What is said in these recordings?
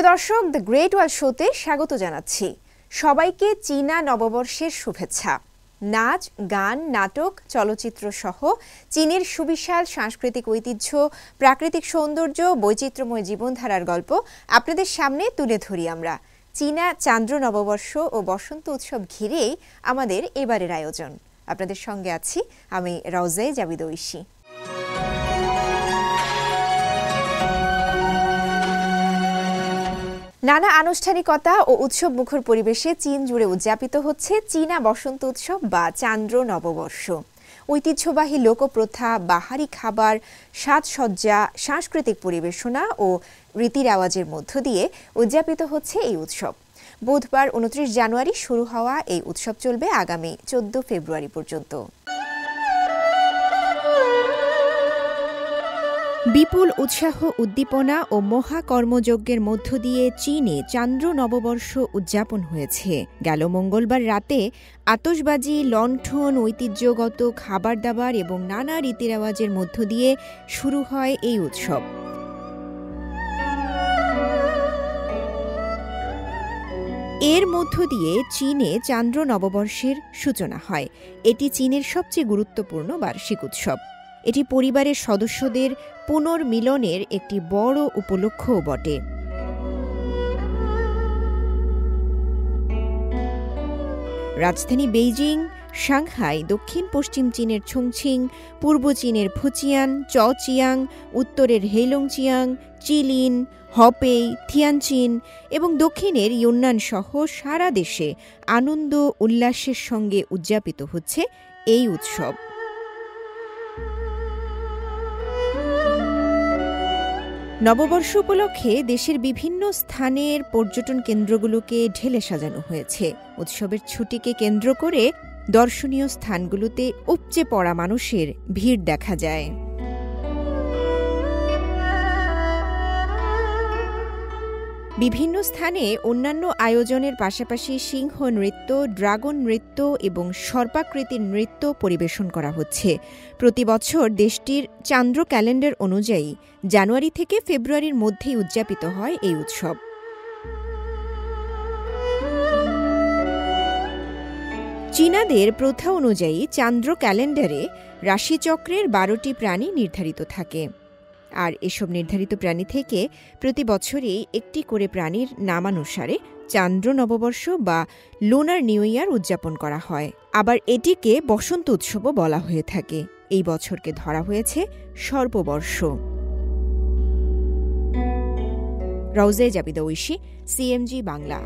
দর্শক, the great ওয়াল শোতে স্বাগত জানাচ্ছি সবাইকে। চীনা নববর্ষের শুভেচ্ছা। নাচ, গান, নাটক, চলচ্চিত্র সহ চীনের সুবিশাল সাংস্কৃতিক ঐতিহ্য, প্রাকৃতিক সৌন্দর্য, বৈচিত্র্যময় জীবনধারার গল্প আপনাদের সামনে তুলে ধরি আমরা। চীনা চান্দ্র নববর্ষ ও বসন্ত উৎসব ঘিরেই আমাদের এবারের আয়োজন। আপনাদের সঙ্গে আছি আমি রওজে জাবিদ ঐশী। নানা আনুষ্ঠানিকতা ও উৎসব মুখর পরিবেশে চীন জুড়ে উদযাপিত হচ্ছে চীনা বসন্ত উৎসব বা চান্দ্র নববর্ষ। ঐতিহ্যবাহী লোকপ্রথা, বাহারি খাবার, সাজসজ্জা, সাংস্কৃতিক পরিবেশনা ও রীতি রেওয়াজের মধ্য দিয়ে উদযাপিত হচ্ছে এই উৎসব। বুধবার ২৯ জানুয়ারি শুরু হওয়া এই উৎসব চলবে আগামী ১৪ ফেব্রুয়ারি পর্যন্ত। বিপুল উৎসাহ, উদ্দীপনা ও মহাকর্মযজ্ঞের মধ্য দিয়ে চীনে চান্দ্র নববর্ষ উদযাপন হয়েছে। গেল মঙ্গলবার রাতে আতশবাজি, লণ্ঠন, ঐতিহ্যগত খাবার দাবার এবং নানা রীতিরেওয়াজের মধ্য দিয়ে শুরু হয় এই উৎসব। এর মধ্য দিয়ে চীনে চান্দ্র নববর্ষের সূচনা হয়। এটি চীনের সবচেয়ে গুরুত্বপূর্ণ বার্ষিক উৎসব। এটি পরিবারের সদস্যদের পুনর্মিলনের একটি বড় উপলক্ষ্যও বটে। রাজধানী বেইজিং, সাংহাই, দক্ষিণ পশ্চিম চীনের ছংছিং, পূর্ব চীনের ফুচিয়ান, চচিয়াং, উত্তরের হেইলংচিয়াং, চিলিন, হপেই, থিয়ানচিন এবং দক্ষিণের ইউন্নান সহ সারা দেশে আনন্দ উল্লাসের সঙ্গে উদযাপিত হচ্ছে এই উৎসব। নববর্ষ উপলক্ষে দেশের বিভিন্ন স্থানের পর্যটন কেন্দ্রগুলোকে ঢেলে সাজানো হয়েছে। উৎসবের ছুটিকে কেন্দ্র করে দর্শনীয় স্থানগুলোতে উপচে পড়া মানুষের ভিড় দেখা যায়। বিভিন্ন স্থানে অন্যান্য আয়োজনের পাশাপাশি সিংহ নৃত্য, ড্রাগন নৃত্য এবং সর্পাকৃতির নৃত্য পরিবেশন করা হচ্ছে। প্রতি বছর দেশটির চান্দ্র ক্যালেন্ডার অনুযায়ী জানুয়ারি থেকে ফেব্রুয়ারির মধ্যেই উদযাপিত হয় এই উৎসব। চীনাদের প্রথা অনুযায়ী চান্দ্র ক্যালেন্ডারে রাশিচক্রের ১২টি প্রাণী নির্ধারিত থাকে, আর এসব নির্ধারিত প্রাণী থেকে প্রতি বছরই একটি করে প্রাণীর নামানুসারে চান্দ্র নববর্ষ বা লুনার নিউ ইয়ার উদযাপন করা হয়। আবার এটিকে বসন্ত উৎসবও বলা হয়ে থাকে। এই বছরকে ধরা হয়েছে সর্পবর্ষ। রওজে জাবিদ ঐশী, সিএমজি বাংলা।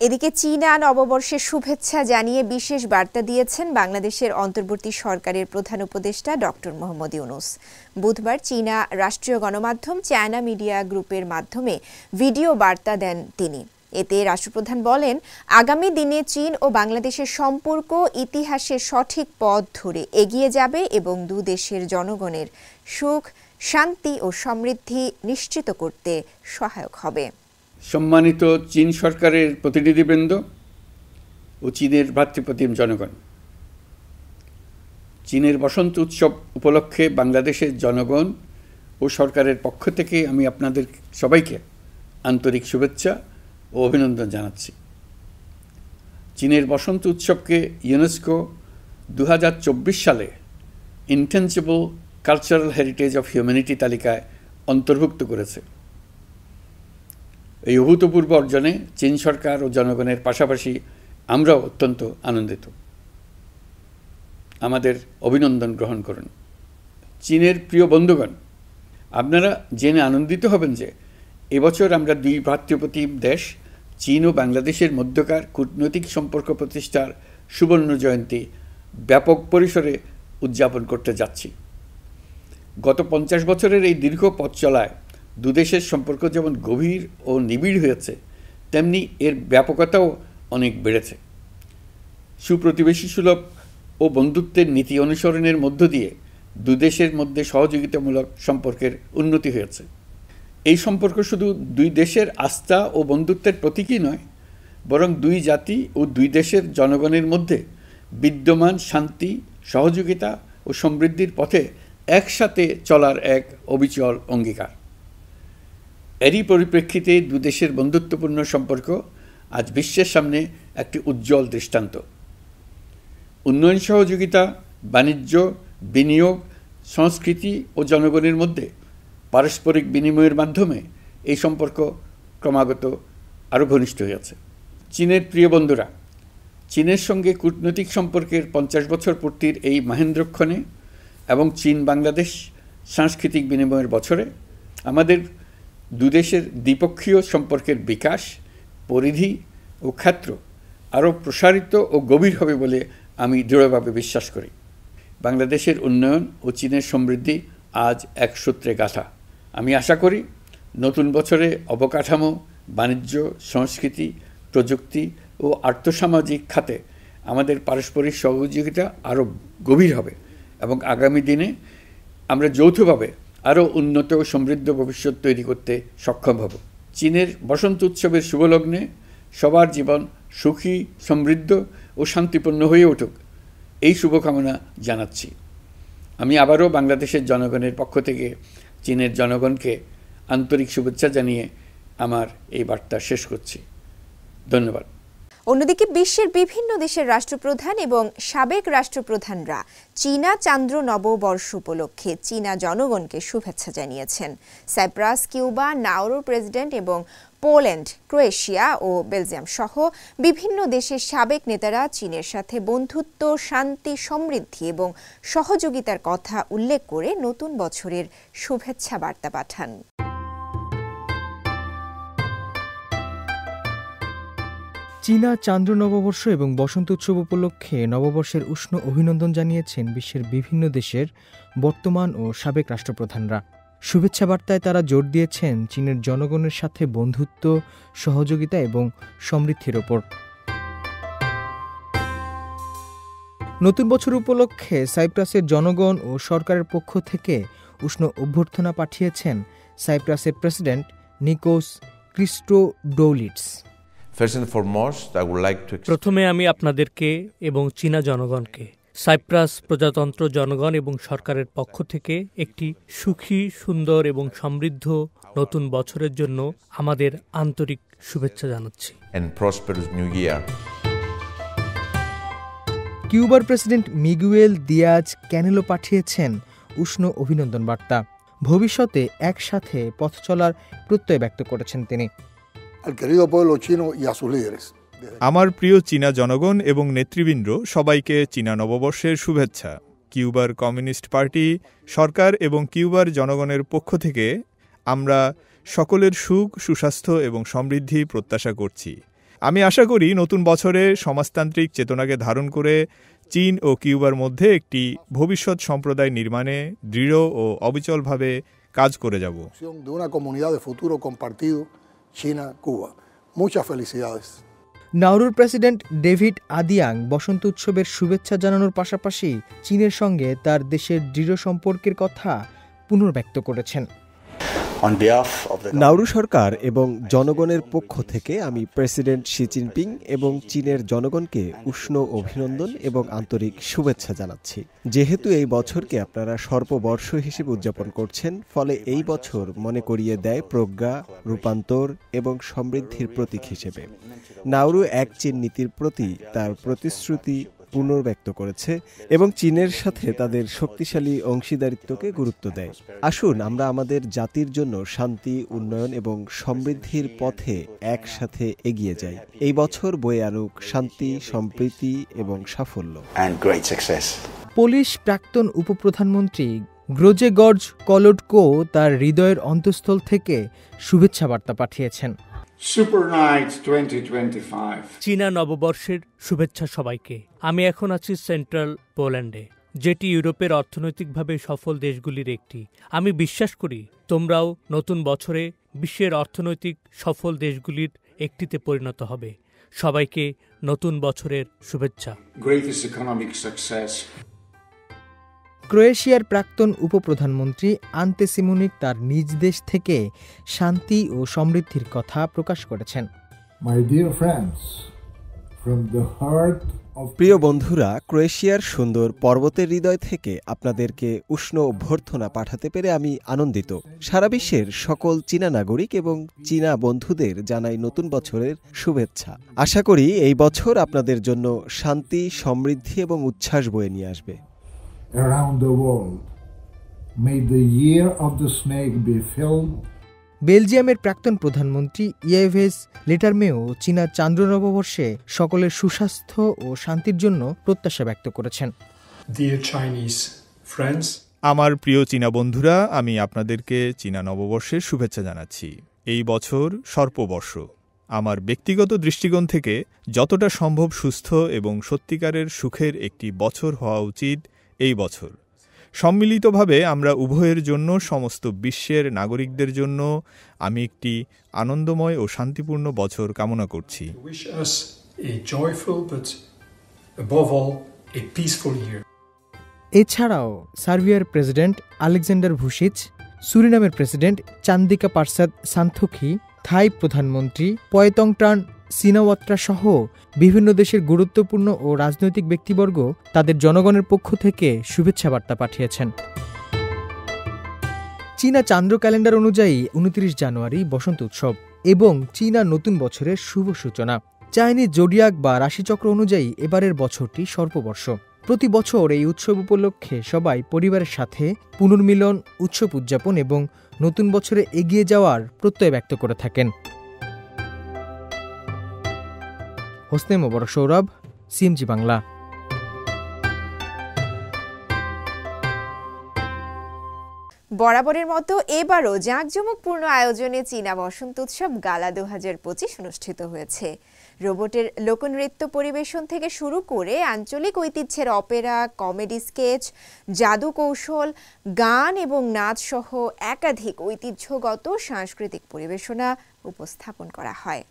এদিকে চীনা নববর্ষের শুভেচ্ছা জানিয়ে বিশেষ বার্তা দিয়েছেন বাংলাদেশের অন্তর্বর্তী সরকারের প্রধান উপদেষ্টা ডক্টর মোহাম্মদ ইউনূস। বুধবার চীনা রাষ্ট্রীয় গণমাধ্যম চায়না মিডিয়া গ্রুপের মাধ্যমে ভিডিও বার্তা দেন তিনি। এতে রাষ্ট্রপ্রধান বলেন, আগামী দিনে চীন ও বাংলাদেশের সম্পর্ক ইতিহাসের সঠিক পথ ধরে এগিয়ে যাবে এবং দু দেশের জনগণের সুখ, শান্তি ও সমৃদ্ধি নিশ্চিত করতে সহায়ক হবে। সম্মানিত চীন সরকারের প্রতিনিধিবৃন্দ ও চীনের ভ্রাতৃপ্রতিম জনগণ, চীনের বসন্ত উৎসব উপলক্ষে বাংলাদেশের জনগণ ও সরকারের পক্ষ থেকে আমি আপনাদের সবাইকে আন্তরিক শুভেচ্ছা ও অভিনন্দন জানাচ্ছি। চীনের বসন্ত উৎসবকে ইউনেস্কো ২০২৪ সালে intangible cultural heritage of humanity তালিকায় অন্তর্ভুক্ত করেছে। এই অভূতপূর্ব অর্জনে চীন সরকার ও জনগণের পাশাপাশি আমরাও অত্যন্ত আনন্দিত। আমাদের অভিনন্দন গ্রহণ করুন। চীনের প্রিয় বন্ধুগণ, আপনারা জেনে আনন্দিত হবেন যে এবছর আমরা দুই ভ্রাতৃপ্রতিম দেশ চীন ও বাংলাদেশের মধ্যকার কূটনৈতিক সম্পর্ক প্রতিষ্ঠার সুবর্ণ জয়ন্তী ব্যাপক পরিসরে উদযাপন করতে যাচ্ছি। গত ৫০ বছরের এই দীর্ঘ পথ চলায় দুদেশের সম্পর্ক যেমন গভীর ও নিবিড় হয়েছে, তেমনি এর ব্যাপকতাও অনেক বেড়েছে। সুপ্রতিবেশী সুলভ ও বন্ধুত্বের নীতি অনুসরণের মধ্য দিয়ে দুদেশের মধ্যে সহযোগিতামূলক সম্পর্কের উন্নতি হয়েছে। এই সম্পর্ক শুধু দুই দেশের আস্থা ও বন্ধুত্বের প্রতীকই নয়, বরং দুই জাতি ও দুই দেশের জনগণের মধ্যে বিদ্যমান শান্তি, সহযোগিতা ও সমৃদ্ধির পথে একসাথে চলার এক অবিচল অঙ্গীকার। এরই পরিপ্রেক্ষিতে দুদেশের বন্ধুত্বপূর্ণ সম্পর্ক আজ বিশ্বের সামনে একটি উজ্জ্বল দৃষ্টান্ত। উন্নয়ন সহযোগিতা, বাণিজ্য, বিনিয়োগ, সংস্কৃতি ও জনগণের মধ্যে পারস্পরিক বিনিময়ের মাধ্যমে এই সম্পর্ক ক্রমাগত আরও ঘনিষ্ঠ হয়েছে। চীনের প্রিয় বন্ধুরা, চীনের সঙ্গে কূটনৈতিক সম্পর্কের 50 বছর পূর্তির এই মহেন্দ্রক্ষণে এবং চীন বাংলাদেশ সাংস্কৃতিক বিনিময়ের বছরে আমাদের দুদেশের দ্বিপক্ষীয় সম্পর্কের বিকাশ, পরিধি ও ক্ষেত্র আরও প্রসারিত ও গভীর হবে বলে আমি দৃঢ়ভাবে বিশ্বাস করি। বাংলাদেশের উন্নয়ন ও চীনের সমৃদ্ধি আজ এক সূত্রে গাঁথা। আমি আশা করি নতুন বছরে অবকাঠামো, বাণিজ্য, সংস্কৃতি, প্রযুক্তি ও আর্থসামাজিক খাতে আমাদের পারস্পরিক সহযোগিতা আরও গভীর হবে এবং আগামী দিনে আমরা যৌথভাবে আরও উন্নত ও সমৃদ্ধ ভবিষ্যৎ তৈরি করতে সক্ষম হব। চীনের বসন্ত উৎসবের শুভলগ্নে সবার জীবন সুখী, সমৃদ্ধ ও শান্তিপূর্ণ হয়ে উঠুক, এই শুভকামনা জানাচ্ছি। আমি আবারও বাংলাদেশের জনগণের পক্ষ থেকে চীনের জনগণকে আন্তরিক শুভেচ্ছা জানিয়ে আমার এই বার্তা শেষ করছি। ধন্যবাদ। অন্যদিকে বিশ্বের বিভিন্ন দেশের রাষ্ট্রপ্রধান এবং সাবেক রাষ্ট্রপ্রধানরা চীনা চান্দ্র নববর্ষ উপলক্ষে চীনা জনগণকে শুভেচ্ছা জানিয়েছেন। সাইপ্রাস, কিউবা, নাউরুর প্রেসিডেন্ট এবং পোল্যান্ড, ক্রোয়েশিয়া ও বেলজিয়াম সহ বিভিন্ন দেশের সাবেক নেতারা চীনের সাথে বন্ধুত্ব, শান্তি, সমৃদ্ধি এবং সহযোগিতার কথা উল্লেখ করে নতুন বছরের শুভেচ্ছা বার্তা পাঠান। চীনা চান্দ্র নববর্ষ এবং বসন্ত উৎসব উপলক্ষে নববর্ষের উষ্ণ অভিনন্দন জানিয়েছেন বিশ্বের বিভিন্ন দেশের বর্তমান ও সাবেক রাষ্ট্রপ্রধানরা। শুভেচ্ছা বার্তায় তারা জোর দিয়েছেন চীনের জনগণের সাথে বন্ধুত্ব, সহযোগিতা এবং সমৃদ্ধির ওপর। নতুন বছর উপলক্ষে সাইপ্রাসের জনগণ ও সরকারের পক্ষ থেকে উষ্ণ অভ্যর্থনা পাঠিয়েছেন সাইপ্রাসের প্রেসিডেন্ট নিকোস ক্রিস্টোডৌলিটস। প্রথমে আমি আপনাদেরকে এবং চীনা জনগণকে সাইপ্রাস প্রজাতন্ত্র জনগণ এবং সরকারের পক্ষ থেকে একটি সুখী, সুন্দর এবং সমৃদ্ধ নতুন বছরের জন্য আমাদের আন্তরিক শুভেচ্ছা জানাচ্ছি। কিউবার প্রেসিডেন্ট মিগুয়েল দিয়াজ ক্যানেলো পাঠিয়েছেন উষ্ণ অভিনন্দন বার্তা। ভবিষ্যতে একসাথে পথ চলার প্রত্যয় ব্যক্ত করেছেন তিনি। আমার প্রিয় চীনা জনগণ এবং নেতৃবৃন্দ, সবাইকে চীনা নববর্ষের শুভেচ্ছা। কিউবার কমিউনিস্ট পার্টি, সরকার এবং কিউবার জনগণের পক্ষ থেকে আমরা সকলের সুখ, সুস্বাস্থ্য এবং সমৃদ্ধি প্রত্যাশা করছি। আমি আশা করি নতুন বছরে সমাজতান্ত্রিক চেতনাকে ধারণ করে চীন ও কিউবার মধ্যে একটি ভবিষ্যৎ সম্প্রদায় নির্মাণে দৃঢ় ও অবিচলভাবে কাজ করে যাব। নাউরুর প্রেসিডেন্ট ডেভিড আদিয়াং বসন্ত উৎসবের শুভেচ্ছা জানানোর পাশাপাশি চীনের সঙ্গে তার দেশের দৃঢ় সম্পর্কের কথা পুনর্ব্যক্ত করেছেন। নাউরু সরকার এবং জনগণের পক্ষ থেকে আমি প্রেসিডেন্ট শি জিনপিং এবং চীনের জনগণকে উষ্ণ অভিনন্দন এবং আন্তরিক শুভেচ্ছা জানাচ্ছি। যেহেতু এই বছরকে আপনারা সর্ববর্ষ হিসেবে উদযাপন করছেন, ফলে এই বছর মনে করিয়ে দেয় প্রজ্ঞা, রূপান্তর এবং সমৃদ্ধির প্রতীক হিসেবে। নাউরু এক চীন নীতির প্রতি তার প্রতিশ্রুতি পুনর্ব্যক্ত করেছে এবং চীনের সাথে তাদের শক্তিশালী অংশীদারিত্বকে গুরুত্ব দেয়। আসুন আমরা আমাদের জাতির জন্য শান্তি, উন্নয়ন এবং সমৃদ্ধির পথে একসাথে এগিয়ে যাই। এই বছর বয়ে আনুক শান্তি, সম্প্রীতি এবং সাফল্য। পোলিশ প্রাক্তন উপপ্রধানমন্ত্রী গ্রোজেগর্জ কলোডকো তার হৃদয়ের অন্তঃস্থল থেকে শুভেচ্ছা বার্তা পাঠিয়েছেন। চীনা নববর্ষের শুভেচ্ছা সবাইকে। আমি এখন আছি সেন্ট্রাল পোল্যান্ডে, যেটি ইউরোপের অর্থনৈতিকভাবে সফল দেশগুলির একটি। আমি বিশ্বাস করি তোমরাও নতুন বছরে বিশ্বের অর্থনৈতিক সফল দেশগুলির একটিতে পরিণত হবে। সবাইকে নতুন বছরের শুভেচ্ছা। ক্রোয়েশিয়ার প্রাক্তন উপপ্রধানমন্ত্রী আন্তে সিমোনিক তার নিজ দেশ থেকে শান্তি ও সমৃদ্ধির কথা প্রকাশ করেছেন। প্রিয় বন্ধুরা, ক্রোয়েশিয়ার সুন্দর পর্বতের হৃদয় থেকে আপনাদেরকে উষ্ণ অভ্যর্থনা পাঠাতে পেরে আমি আনন্দিত। সারা বিশ্বের সকল চীনা নাগরিক এবং চীনা বন্ধুদের জানাই নতুন বছরের শুভেচ্ছা। আশা করি এই বছর আপনাদের জন্য শান্তি, সমৃদ্ধি এবং উচ্ছ্বাস বয়ে নিয়ে আসবে। Around the world, may the year of the snake be filled. বেলজিয়ামের প্রাক্তন প্রধানমন্ত্রী ইয়েভেস লেটারমেও চীনা চান্দ্র নববর্ষে সকলের সুস্বাস্থ্য ও শান্তির জন্য প্রত্যাশা ব্যক্ত করেছেন। Dear Chinese friends, আমার প্রিয় চীনা বন্ধুরা, আমি আপনাদেরকে চীনা নববর্ষের শুভেচ্ছা জানাচ্ছি। এই বছর সর্পবর্ষ। আমার ব্যক্তিগত দৃষ্টিকোণ থেকে যতটা সম্ভব সুস্থ এবং সত্যিকারের সুখের একটি বছর হওয়া উচিত এই বছর। সম্মিলিতভাবে আমরা উভয়ের জন্য, সমস্ত বিশ্বের নাগরিকদের জন্য আমি একটি আনন্দময় ও শান্তিপূর্ণ বছর কামনা করছি। wish us a joyful but above all a peaceful year. এছাড়াও সার্বিয়ার প্রেসিডেন্ট আলেকজান্ডার ভুসিচ, সুরিনামের প্রেসিডেন্ট চান্দিকা পারসাদ সান্থোখি, থাই প্রধানমন্ত্রী পয়তংট্রান সিনাওয়াত্রা সহ বিভিন্ন দেশের গুরুত্বপূর্ণ ও রাজনৈতিক ব্যক্তিবর্গ তাদের জনগণের পক্ষ থেকে শুভেচ্ছা বার্তা পাঠিয়েছেন। চীনা চান্দ্র ক্যালেন্ডার অনুযায়ী 29 জানুয়ারি বসন্ত উৎসব এবং চীনা নতুন বছরের শুভ সূচনা। চাইনিজ জোডিয়াক বা রাশিচক্র অনুযায়ী এবারের বছরটি সর্পবর্ষ। প্রতি বছর এই উৎসব উপলক্ষে সবাই পরিবারের সাথে পুনর্মিলন, উৎসব উদযাপন এবং নতুন বছরে এগিয়ে যাওয়ার প্রত্যয় ব্যক্ত করে থাকেন। হোসনে মোবারক সৌরভ, সিএমজি বাংলা। বরাবরের মতো এবারও জাঁকজমকপূর্ণ আয়োজনে চীনা বসন্ত উৎসব গালা 2025 অনুষ্ঠিত হয়েছে। রোবটের লোকনৃত্য পরিবেশন থেকে শুরু করে আঞ্চলিক ঐতিহ্যের অপেরা, কমেডি স্কেচ, জাদু কৌশল, গান এবং নাচ সহ একাধিক ঐতিহ্যগত সাংস্কৃতিক পরিবেশনা উপস্থাপন করা হয়।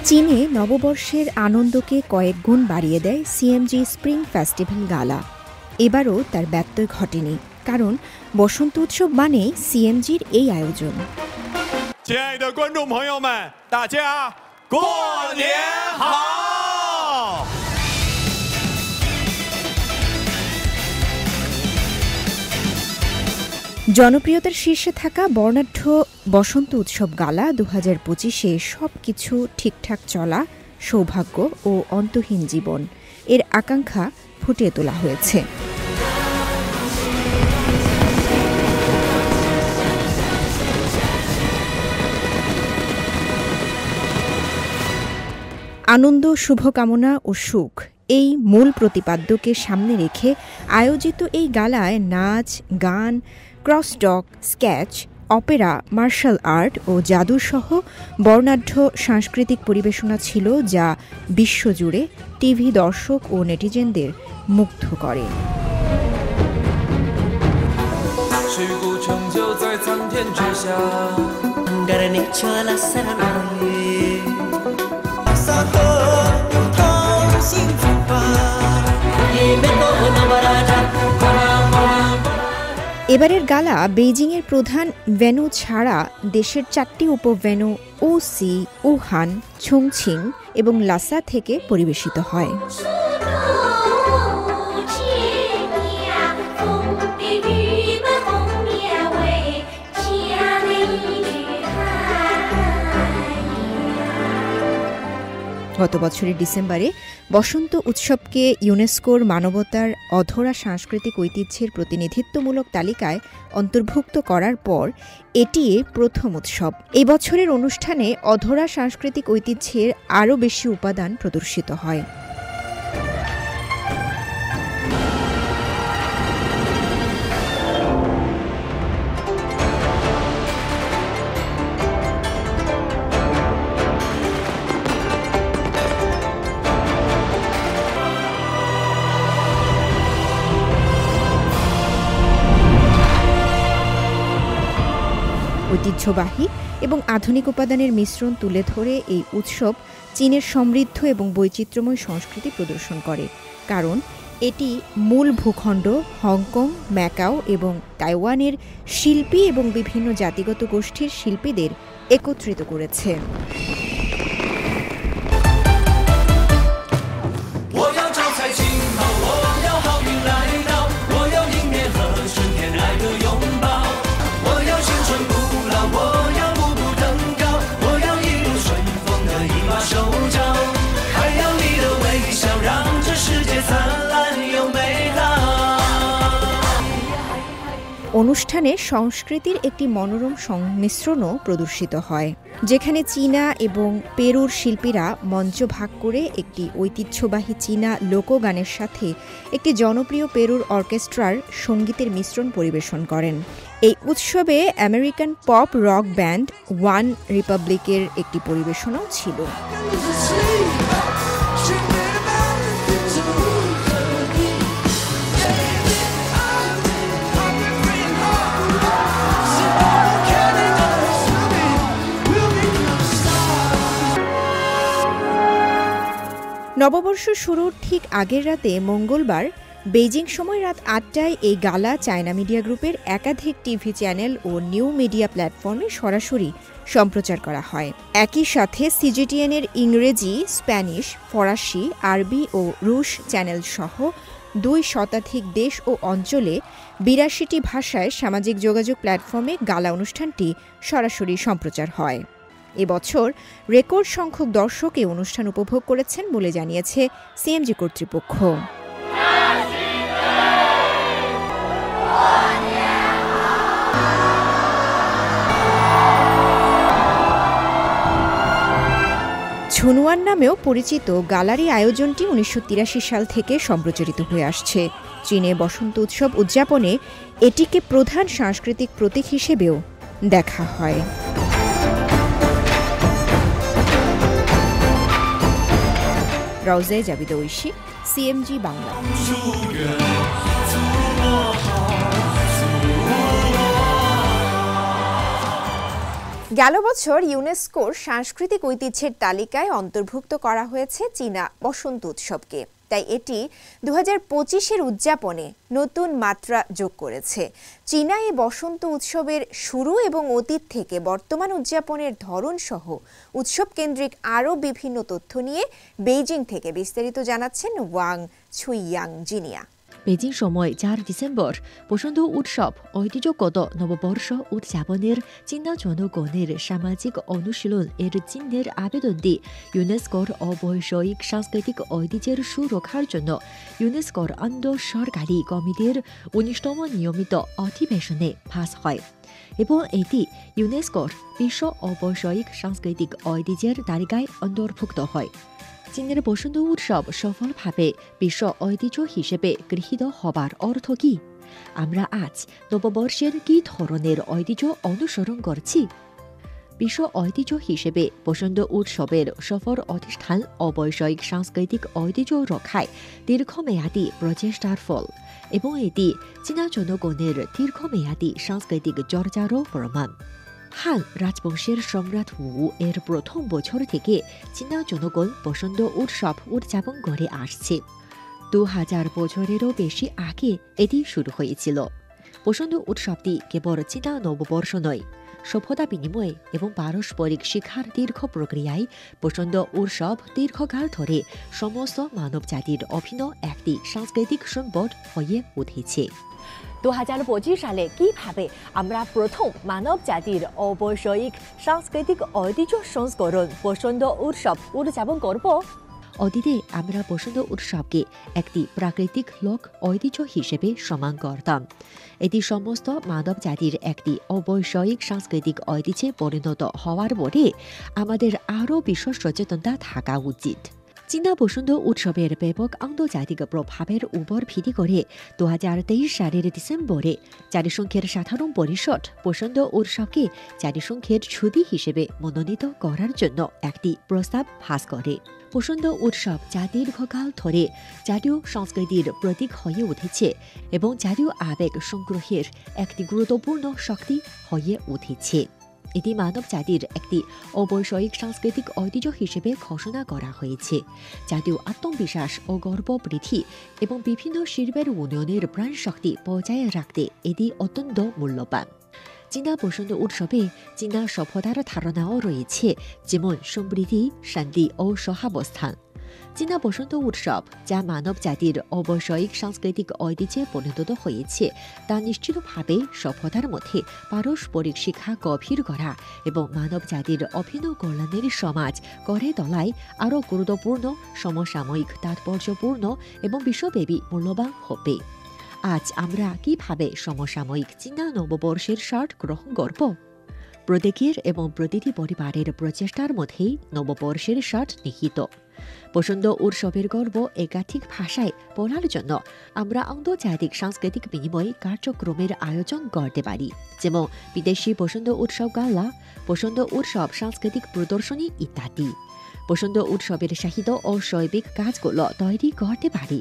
চীনে নববর্ষের আনন্দকে কয়েক গুণ বাড়িয়ে দেয় সিএমজি স্প্রিং ফেস্টিভ্যাল গালা। এবারও তার ব্যত্যয় ঘটেনি, কারণ বসন্ত উৎসব মানেই সিএমজির এই আয়োজন। জনপ্রিয়তার শীর্ষে থাকা বর্ণাঢ্য বসন্ত উৎসব গালা 2025-এ সবকিছু ঠিকঠাক চলা, সৌভাগ্য ও অন্তহীন জীবন এর আকাঙ্ক্ষা ফুটিয়ে তোলা হয়েছে। আনন্দ, শুভকামনা ও সুখ এই মূল প্রতিপাদ্যকে সামনে রেখে আয়োজিত এই গালায় নাচ, গান, crosstalk, sketch, opera, martial art ও জাদুসহ বর্ণাঢ্য সাংস্কৃতিক পরিবেশনা ছিল, যা বিশ্বজুড়ে টিভি দর্শক ও নেটিজেনদের মুগ্ধ করে। এবারের গালা বেইজিংয়ের প্রধান ভেন্যু ছাড়া দেশের 4টি উপভেন্যু ওসি, উহান, ছংছিং এবং লাসা থেকে পরিবেশিত হয়। গত বছরের ডিসেম্বরে বসন্ত উৎসবকে ইউনেস্কোর মানবতার অধরা সাংস্কৃতিক ঐতিহ্যের প্রতিনিধিত্বমূলক তালিকায় অন্তর্ভুক্ত করার পর এটি প্রথম উৎসব। এই বছরের অনুষ্ঠানে অধরা সাংস্কৃতিক ঐতিহ্যের আরও বেশি উপাদান প্রদর্শিত হয়। ঐতিহ্যবাহী এবং আধুনিক উপাদানের মিশ্রণ তুলে ধরে এই উৎসব চীনের সমৃদ্ধ এবং বৈচিত্র্যময় সংস্কৃতি প্রদর্শন করে, কারণ এটি মূল ভূখণ্ড হংকং, ম্যাকাও এবং তাইওয়ানের শিল্পী এবং বিভিন্ন জাতিগত গোষ্ঠীর শিল্পীদের একত্রিত করেছে। অনুষ্ঠানে সংস্কৃতির একটি মনোরম সংমিশ্রণও প্রদর্শিত হয়, যেখানে চীনা এবং পেরুর শিল্পীরা মঞ্চ ভাগ করে একটি ঐতিহ্যবাহী চীনা লোকগানের সাথে একটি জনপ্রিয় পেরুর অর্কেস্ট্রার সঙ্গীতের মিশ্রণ পরিবেশন করেন। এই উৎসবে American pop rock band one রিপাবলিকের একটি পরিবেশনাও ছিল। নববর্ষ শুরুর ঠিক আগের রাতে মঙ্গলবার বেইজিং সময় রাত ৮টায় এই গালা চায়না মিডিয়া গ্রুপের একাধিক টিভি চ্যানেল ও নিউ মিডিয়া প্ল্যাটফর্মে সরাসরি সম্প্রচার করা হয়। একই সাথে সিজিটিএনের ইংরেজি, স্প্যানিশ, ফরাসি, আরবি ও রুশ চ্যানেল সহ ২ শতাধিক দেশ ও অঞ্চলে ৮২টি ভাষায় সামাজিক যোগাযোগ প্ল্যাটফর্মে গালা অনুষ্ঠানটি সরাসরি সম্প্রচার হয়। এবছর রেকর্ড সংখ্যক দর্শক এই অনুষ্ঠান উপভোগ করেছেন বলে জানিয়েছে সিএমজি কর্তৃপক্ষ। ঝুনওয়ান নামেও পরিচিত গালারি আয়োজনটি ১৯৮৩ সাল থেকে সম্প্রচারিত হয়ে আসছে। চীনে বসন্ত উৎসব উদযাপনে এটিকে প্রধান সাংস্কৃতিক প্রতীক হিসেবেও দেখা হয়। রাউজে জাবিদা ঐশী, সিএমজি বাংলা। গেল বছর ইউনেস্কোর সাংস্কৃতিক ঐতিহ্যের তালিকায় অন্তর্ভুক্ত করা হয়েছে চীনা বসন্ত উৎসবকে, তাই এটি ২০২৫-এর উদযাপনে নতুন মাত্রা যোগ করেছে। চীনা এই বসন্ত উৎসবের শুরু এবং অতীত থেকে বর্তমান উদযাপনের ধরন সহ উৎসব কেন্দ্রিক আরও বিভিন্ন তথ্য নিয়ে বেইজিং থেকে বিস্তারিত জানাচ্ছেন ওয়াং ছুইয়াং জিনিয়া। বেজিং সময় ৪ ডিসেম্বর বসন্ত উৎসব ঐতিহ্যগত নববর্ষ উদযাপনের চীনা জনগণের সামাজিক অনুশীলন এর চিহ্নের আবেদনটি ইউনেস্কোর অবৈষয়িক সাংস্কৃতিক ঐতিহ্যের সুরক্ষার জন্য ইউনেস্কোর আন্তঃ সরকারি কমিটির ১৯তম নিয়মিত অধিবেশনে পাস হয় এবং এটি ইউনেস্কোর বিশ্ব অবৈষয়িক সাংস্কৃতিক ঐতিহ্যের তালিকায় অন্তর্ভুক্ত হয়। চীনের বসন্ত উৎসব সফলভাবে বিশ্ব ঐতিহ্য হিসেবে গৃহীত হবার অর্থ কি? আমরা আজ নববর্ষের কি ধরনের ঐতিহ্য অনুসরণ করছি? বিশ্ব ঐতিহ্য হিসেবে বসন্ত উৎসবের সফল অধিষ্ঠান অবৈষয়িক সাংস্কৃতিক ঐতিহ্য রক্ষায় দীর্ঘমেয়াদী প্রচেষ্টার ফল এবং এটি চীনা জনগণের দীর্ঘমেয়াদী সাংস্কৃতিক চর্চারও প্রমাণ। হান রাজবংশের সম্রাট উ এর প্রথম বছর থেকে চীনা জনগণ বসন্ত উৎসব উদযাপন করে আসছে। ২০০০ বছরেরও বেশি আগে এটি শুরু হয়েছিল। বসন্ত উৎসবটি কেবল চীনা নববর্ষ নয়, সভ্যতা বিনিময় এবং পারস্পরিক শিক্ষার দীর্ঘ প্রক্রিয়ায় বসন্ত উৎসব দীর্ঘকাল ধরে সমস্ত মানব জাতির অভিন্ন একটি সাংস্কৃতিক সম্পদ হয়ে উঠেছে। ২০২৫ সালে কিভাবে আমরা প্রথম মানব জাতির অবৈষয়িক সাংস্কৃতিক ঐতিহ্য সংস্করণ বসন্ত উৎসব উদযাপন করব? অতীতে আমরা বসন্ত উৎসবকে একটি প্রাকৃতিক লোক ঐতিহ্য হিসেবে সম্মান করতাম। এটি সমস্ত মানব জাতির একটি অবৈষয়িক সাংস্কৃতিক ঐতিহ্যে পরিণত হওয়ার পরে আমাদের আরও বিশেষ সচেতনতা থাকা উচিত। চীনা বসন্ত উৎসবের ব্যাপক আন্তর্জাতিক প্রভাবের উপর ভিত্তি করে ২০২৩ সালের ডিসেম্বরে জাতিসংঘের সাধারণ পরিষদ বসন্ত উৎসবকে জাতিসংঘের ছুটি হিসেবে মনোনীত করার জন্য একটি প্রস্তাব পাস করে। বসন্ত উৎসব যা দীর্ঘকাল ধরে জাতীয় সংস্কৃতির প্রতীক হয়ে উঠেছে এবং জাতীয় আবেগ সংগ্রহের একটি গুরুত্বপূর্ণ শক্তি হয়ে উঠেছে। এটি মানব জাতির একটি অবৈষয়িক সাংস্কৃতিক ঐতিহ্য হিসেবে ঘোষণা করা হয়েছে। জাতীয় আত্মবিশ্বাস ও গর্ব বৃদ্ধি এবং বিভিন্ন শিল্পের উন্নয়নের প্রাণ শক্তি বজায় রাখতে এটি অত্যন্ত মূল্যবান। চীনা বসন্ত উৎসবে চীনা সভ্যতার ধারণাও রয়েছে, যেমন সমৃদ্ধি, শান্তি ও সহাবস্থান। চীনা বসন্ত উৎসব, যা মানব জাতির অবৈষয়িক সাংস্কৃতিক ঐতিহ্যে পরিণত হয়েছে, তা নিশ্চিতভাবে সভ্যতার মধ্যে পারস্পরিক শিক্ষা গভীর করা এবং মানব জাতির অভিন্ন কল্যাণের সমাজ গড়ে তোলায় আরও গুরুত্বপূর্ণ, সমসাময়িক, তাৎপর্যপূর্ণ এবং বিশ্বব্যাপী মূল্যবান হবে। আজ আমরা কিভাবে সমসাময়িক চীনা নববর্ষের স্বাদ গ্রহণ করব? প্রত্যেকের এবং প্রতিটি পরিবারের প্রচেষ্টার মধ্যেই নববর্ষের স্বাদ নিহিত। বসন্ত উৎসবের গর্ব একাধিক ভাষায় বলার জন্য আমরা আন্তর্জাতিক সাংস্কৃতিক বিনিময় কার্যক্রমের আয়োজন করতে পারি, যেমন বিদেশি বসন্ত উৎসব গালা, বসন্ত উৎসব সাংস্কৃতিক প্রদর্শনী ইত্যাদি। বসন্ত উৎসবের সাহিত্য ও শৈবিক কাজগুলো তৈরি করতে পারি,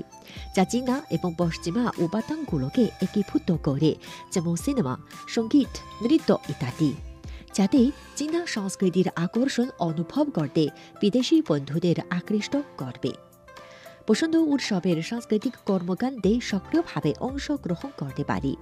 যা চীনা এবং পশ্চিমা উপাদানগুলোকে একীভূত করে, যেমন সিনেমা, সঙ্গীত, নৃত্য ইত্যাদি, যাতে চীনা সংস্কৃতির আকর্ষণ অনুভব করতে বিদেশি বন্ধুদের আকৃষ্ট করবে। বসন্ত উৎসবের সাংস্কৃতিক কর্মকাণ্ডে সক্রিয়ভাবে অংশগ্রহণ করতে পারি,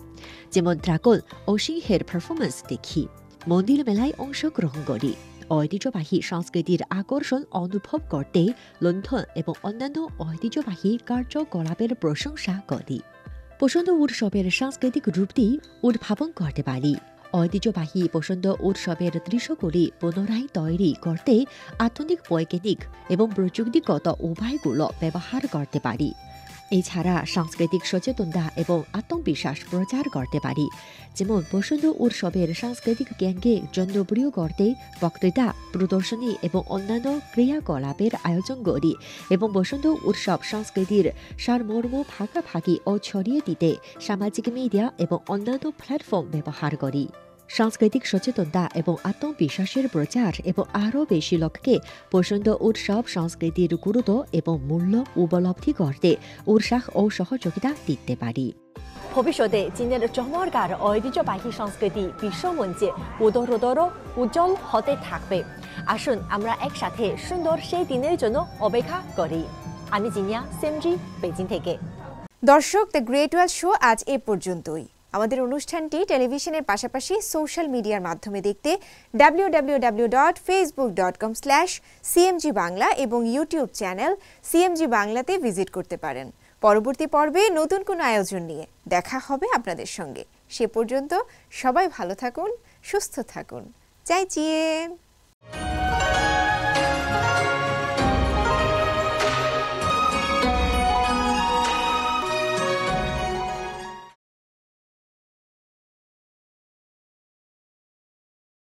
যেমন ড্রাগন ও সিংহের পারফরমেন্স দেখি, মন্দির মেলায় অংশগ্রহণ করি, ঐতিহ্যবাহী সংস্কৃতির আকর্ষণ অনুভব করতে লণ্ঠন এবং অন্যান্য ঐতিহ্যবাহী কার্যকলাপের প্রশংসা করি। বসন্ত উৎসবের সাংস্কৃতিক রূপটি উদ্ভাবন করতে পারি। ঐতিহ্যবাহী বসন্ত উৎসবের দৃশ্যগুলি পুনরায় তৈরি করতে আধুনিক বৈজ্ঞানিক এবং প্রযুক্তিগত উপায়গুলো ব্যবহার করতে পারি। এছাড়া সাংস্কৃতিক সচেতনতা এবং আত্মবিশ্বাস প্রচার করতে পারি, যেমন বসন্ত উৎসবের সাংস্কৃতিক জ্ঞানকে জনপ্রিয় করতে বক্তৃতা, প্রদর্শনী এবং অন্যান্য ক্রিয়াকলাপের আয়োজন করি এবং বসন্ত উৎসব সংস্কৃতির সারমর্ম ভাগাভাগি ও ছড়িয়ে দিতে সামাজিক মিডিয়া এবং অন্যান্য প্ল্যাটফর্ম ব্যবহার করি। সাংস্কৃতিক সচেতনতা এবং আত্মবিশ্বাসের প্রচার এবং আরও বেশি লোককে বসন্ত উৎসব সংস্কৃতির গুরুত্ব এবং মূল্য উপলব্ধি করতে উৎসাহ ও সহযোগিতা দিতে পারি। ভবিষ্যতে চীনের চমৎকার ঐতিহ্যবাহী সংস্কৃতি বিশ্বমঞ্চে উদরোদর উজ্জ্বল হতে থাকবে। আসুন আমরা একসাথে সুন্দর সেই দিনের জন্য অপেক্ষা করি। আমি জিনিয়া, সিএমজি, বেজিং থেকে। দর্শক, দ্য গ্রেট ওয়াল শো আজ এ পর্যন্তই। আমাদের অনুষ্ঠানটি টেলিভিশনের পাশাপাশি সোশ্যাল মিডিয়ার মাধ্যমে দেখতে www.facebook.com/cmg বাংলা এবং ইউটিউব চ্যানেল সিএমজি বাংলাতে ভিজিট করতে পারেন। পরবর্তী পর্বে নতুন কোনো আয়োজন নিয়ে দেখা হবে আপনাদের সঙ্গে। সে পর্যন্ত সবাই ভালো থাকুন, সুস্থ থাকুন। চাই চিয়ে।